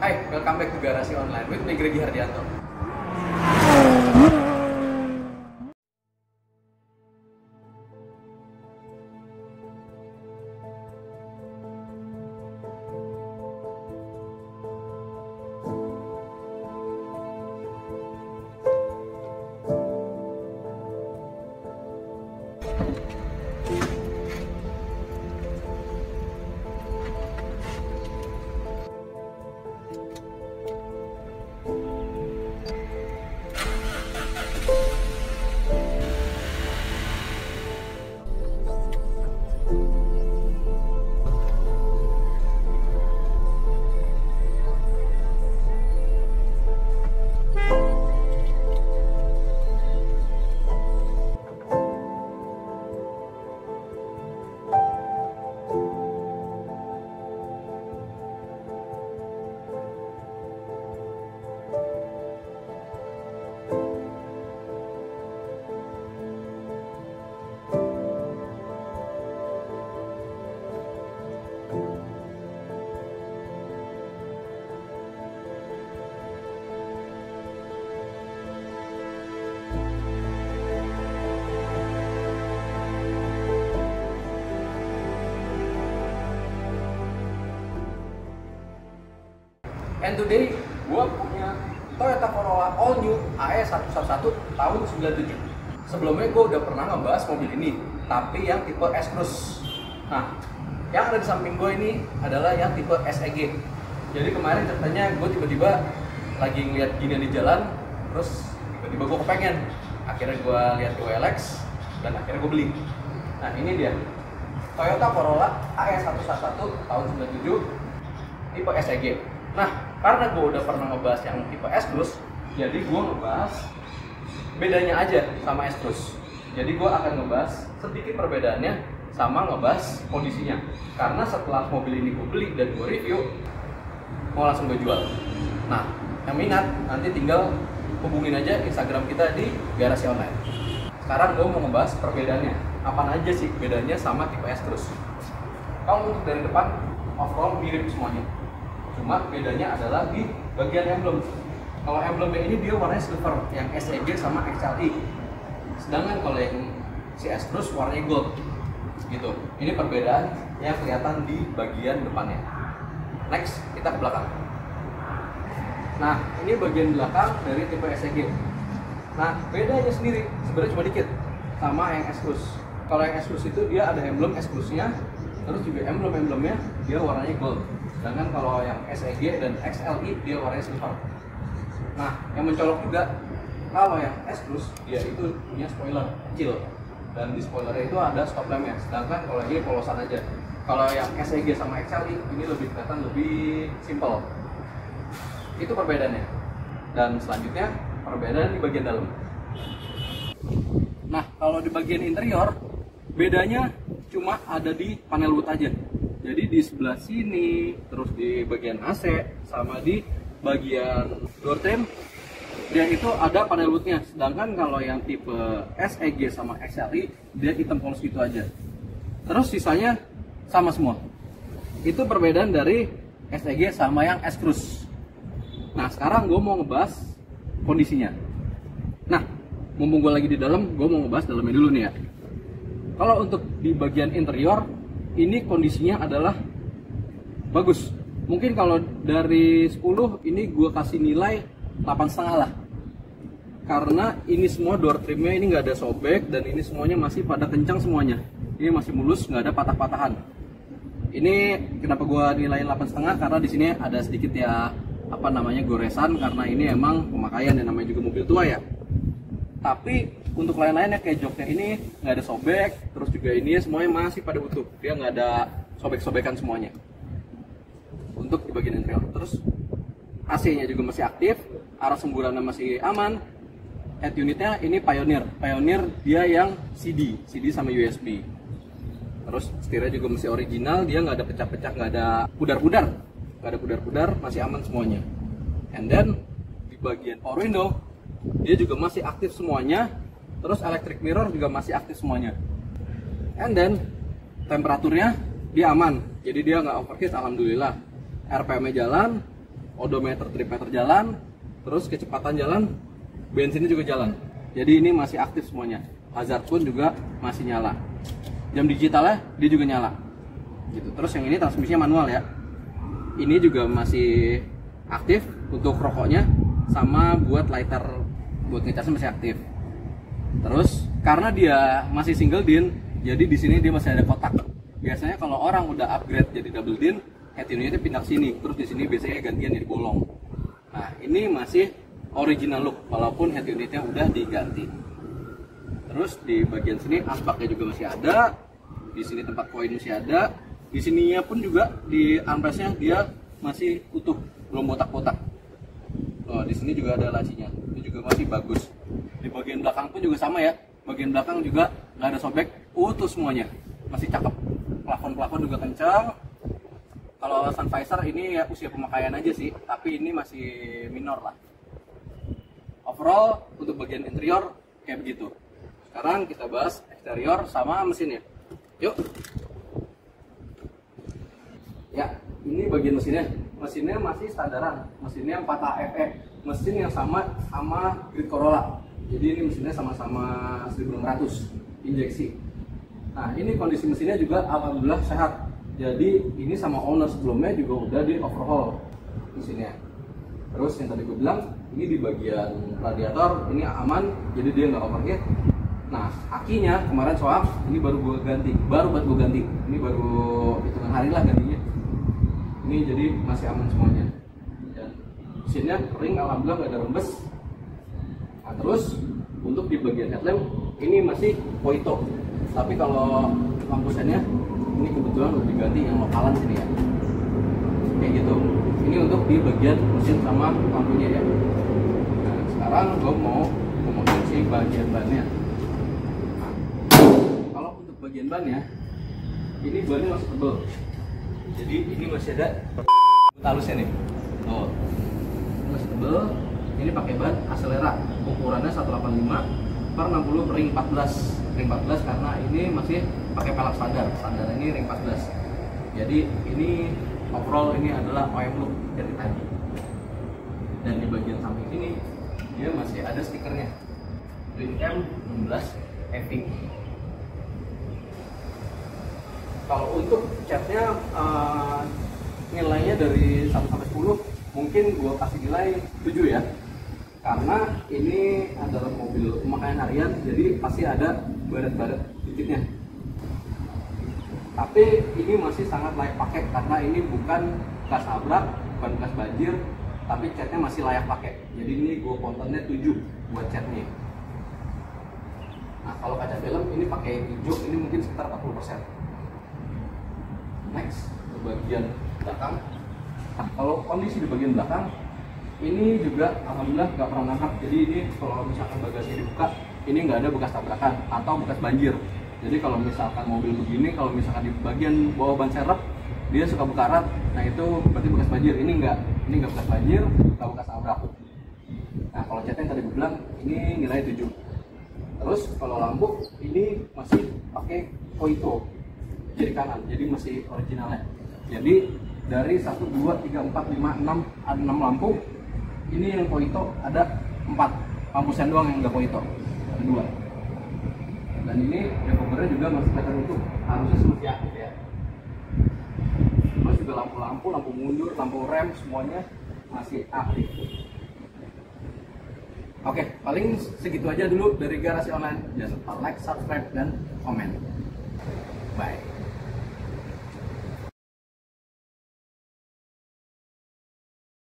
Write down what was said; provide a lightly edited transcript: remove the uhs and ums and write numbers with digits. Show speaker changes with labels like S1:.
S1: Hai, welcome back to Garasi Online with me, Gregi Hardianto. And today, gue punya Toyota Corolla All New AE111 tahun 97. Sebelumnya gue udah pernah ngebahas mobil ini, tapi yang tipe S-Cruise. Nah, yang ada di samping gue ini adalah yang tipe SEG. Jadi kemarin ceritanya gue tiba-tiba lagi ngeliat gini di jalan, terus tiba-tiba gue kepengen. Akhirnya gue lihat di OLX, dan akhirnya gue beli. Nah, ini dia Toyota Corolla AE111 tahun 97 tipe SEG. Nah, karena gue udah pernah ngebahas yang tipe S-Cruise, jadi gue ngebahas bedanya aja sama S-Cruise. Jadi gue akan ngebahas sedikit perbedaannya sama ngebahas kondisinya. Karena setelah mobil ini gue beli dan gue review, mau langsung gue jual. Nah, yang minat nanti tinggal hubungin aja Instagram kita di Garasi Online. Sekarang gue mau ngebahas perbedaannya. Apa aja sih bedanya sama tipe S-Cruise? Kalau untuk dari depan, overall mirip semuanya. Cuma bedanya adalah di bagian emblem. Kalau emblemnya ini dia warnanya silver, yang SEG sama XLI. Sedangkan kalau yang si S-Cruise warnanya gold. Gitu. Ini perbedaan yang kelihatan di bagian depannya. Next, kita ke belakang. Nah, ini bagian belakang dari tipe SEG. Nah, bedanya sendiri sebenarnya cuma dikit sama yang S-Cruise. Kalau yang S-Cruise itu dia ada emblem S-Cruise-nya, terus juga emblem-emblemnya dia warnanya gold. Sedangkan kalau yang SEG dan XLI dia warnanya silver. Nah, yang mencolok juga kalau yang S-Cruise dia itu punya spoiler kecil, dan di spoilernya itu ada stop lampnya. Sedangkan kalau ini polosan aja. Kalau yang SEG sama XLI ini lebih kelihatan lebih simple. Itu perbedaannya. Dan selanjutnya perbedaan di bagian dalam. Nah, kalau di bagian interior bedanya cuma ada di panel wood aja. Jadi di sebelah sini, terus di bagian AC, sama di bagian door trim, dia itu ada panel woodnya. Sedangkan kalau yang tipe SEG sama XLI, dia hitam polos gitu aja. Terus sisanya sama semua. Itu perbedaan dari SEG sama yang S-Cruise. Nah, sekarang gue mau ngebahas kondisinya. Nah, mumpung gue lagi di dalam, gue mau ngebahas dalamnya dulu nih ya. Kalau untuk di bagian interior, ini kondisinya adalah bagus. Mungkin kalau dari 10 ini gue kasih nilai 8,5 lah. Karena ini semua door trimnya ini nggak ada sobek, dan ini semuanya masih pada kencang semuanya. Ini masih mulus, nggak ada patah-patahan. Ini kenapa gue nilai 8,5? Karena di sini ada sedikit ya goresan, karena ini emang pemakaian yang namanya juga mobil tua ya. Tapi untuk lain-lainnya kayak joknya ini nggak ada sobek, terus juga ini semuanya masih pada utuh, dia nggak ada sobek-sobekan semuanya. Untuk di bagian interior, terus AC-nya juga masih aktif, arah semburannya masih aman. Head unitnya ini Pioneer dia yang CD sama USB. Terus setirnya juga masih original, dia nggak ada pecah-pecah, nggak ada pudar-pudar, masih aman semuanya. And then di bagian power window dia juga masih aktif semuanya. Terus electric mirror juga masih aktif semuanya. And then temperaturnya dia aman, jadi dia nggak overheat, alhamdulillah. RPM-nya jalan, odometer, trimeter jalan, terus kecepatan jalan, bensinnya juga jalan. Jadi ini masih aktif semuanya. Hazard pun juga masih nyala. Jam digitalnya dia juga nyala. Gitu. Terus yang ini transmisinya manual ya. Ini juga masih aktif untuk rokoknya, sama buat lighter buat ngecasnya masih aktif. Terus karena dia masih single din, jadi di sini dia masih ada kotak. Biasanya kalau orang udah upgrade jadi double din, head unitnya pindah ke sini. Terus di sini biasanya gantian jadi bolong. Nah, ini masih original look walaupun head unitnya udah diganti. Terus di bagian sini asbaknya juga masih ada. Di sini tempat koin masih ada. Di sininya pun juga di armrestnya dia masih utuh, belum botak-botak. Oh, di sini juga ada lacinya, itu juga masih bagus. Di bagian belakang pun juga sama ya, bagian belakang juga nggak ada sobek, utuh semuanya, masih cakep. Plafon juga kencang. Kalau sun visor ini ya usia pemakaian aja sih, tapi ini masih minor lah. Overall untuk bagian interior kayak begitu. Sekarang kita bahas eksterior sama mesinnya. Yuk. Ya, ini bagian mesinnya. Mesinnya masih standaran, mesinnya 4 AFE, mesin yang sama Grid Corolla. Jadi ini mesinnya sama-sama 1600 injeksi. Nah, ini kondisi mesinnya juga alhamdulillah sehat. Jadi ini sama owner sebelumnya juga udah di overhaul mesinnya. Terus yang tadi gue bilang, ini di bagian radiator ini aman, jadi dia nggak overheat. Nah, akinya kemarin swap, ini baru gue ganti, ini baru hitungan hari lah gantinya. Ini jadi masih aman semuanya. Dan mesinnya ring alhamdulillah nggak ada rembes. Nah, terus untuk di bagian headlamp ini masih Poito. Tapi kalau lampu sennya ini kebetulan udah diganti yang lokalan sini ya. Kayak gitu. Ini untuk di bagian mesin sama lampunya ya. Nah, sekarang gue mau ngomongin si bagian bannya. Nah, kalau untuk bagian bannya, ini bannya masih tebel. Jadi ini masih ada halusnya nih. Oh, masih tebel. Ini pakai ban Acelera, ukurannya 185/60 ring 14. Ring 14 karena ini masih pakai pelak standar. Standar ini ring 14. Jadi ini overall ini adalah OEM look dari tadi. Dan di bagian samping sini dia masih ada stikernya. Ring M16 Epic. Kalau untuk catnya nilainya dari 1 sampai 10 mungkin gue kasih nilai 7 ya, karena ini adalah mobil pemakaian harian, jadi pasti ada baret-baret titiknya. Tapi ini masih sangat layak pakai karena ini bukan bekas nabrak, bukan bekas banjir, tapi catnya masih layak pakai. Jadi ini gue kontennya 7 buat catnya. Nah, kalau kaca film ini pakai hijau, ini mungkin sekitar 40%. Next, ke bagian belakang. Nah, kalau kondisi di bagian belakang ini juga alhamdulillah nggak pernah ngangkat. Jadi ini kalau misalkan bagasi dibuka, ini nggak ada bekas tabrakan atau bekas banjir. Jadi kalau misalkan mobil begini, kalau misalkan di bagian bawah ban serep dia suka buka rat, nah itu berarti bekas banjir. Ini nggak bekas banjir, nggak bekas tabrak. Nah, kalau catnya yang tadi gue bilang ini nilai 7. Terus kalau lampu ini masih pakai Poito kiri kanan, jadi masih originalnya. Jadi dari 1, 2, 3, 4, 5, 6 ada 6 lampu. Ini yang Poito ada 4 lampu sen doang yang nggak Poito, ada 2. Dan ini decodernya juga masih kelihatan utuh, harusnya masih aktif ya. Terus juga lampu-lampu, lampu mundur, lampu rem semuanya masih aktif. Oke, paling segitu aja dulu dari Garasi Online. Jangan lupa like, subscribe, dan komen. Bye.